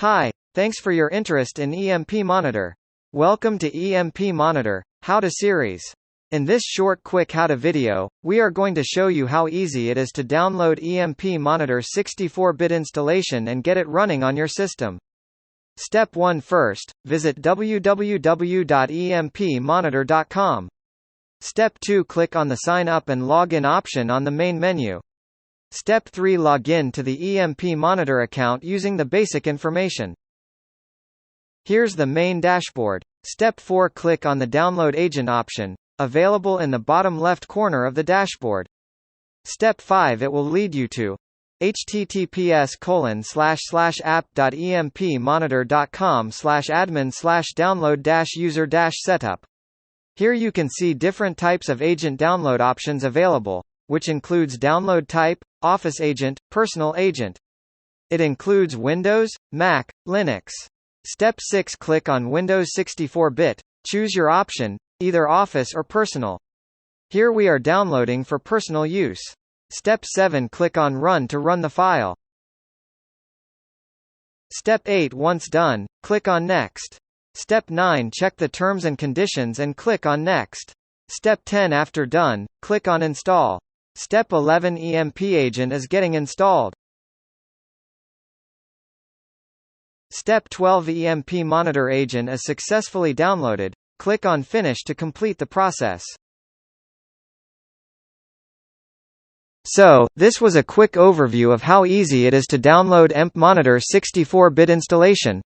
Hi, thanks for your interest in EmpMonitor. Welcome to EmpMonitor, How to series. In this short quick how-to video, we are going to show you how easy it is to download EmpMonitor 64-bit installation and get it running on your system. Step 1 first, visit www.empmonitor.com. Step 2 click on the Sign Up and Log In option on the main menu. Step 3 log in to the EmpMonitor account using the basic information. Here's the main dashboard. Step 4 click on the Download Agent option, available in the bottom left corner of the dashboard. Step 5 it will lead you to https://app.empmonitor.com/admin/download-user-setup. Here you can see different types of agent download options available, which includes download type, Office Agent, Personal Agent. It includes Windows, Mac, Linux. Step 6 click on Windows 64-bit, choose your option, either Office or Personal. Here we are downloading for personal use. Step 7 click on Run to run the file. Step 8 once done, click on Next. Step 9 check the terms and conditions and click on Next. Step 10 after done, click on Install. Step 11 EmpAgent is getting installed. Step 12 EmpMonitor agent is successfully downloaded. Click on Finish to complete the process. So, this was a quick overview of how easy it is to download EmpMonitor 64-bit installation.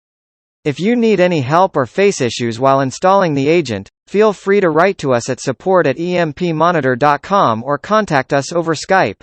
If you need any help or face issues while installing the agent, feel free to write to us at support@empmonitor.com or contact us over Skype.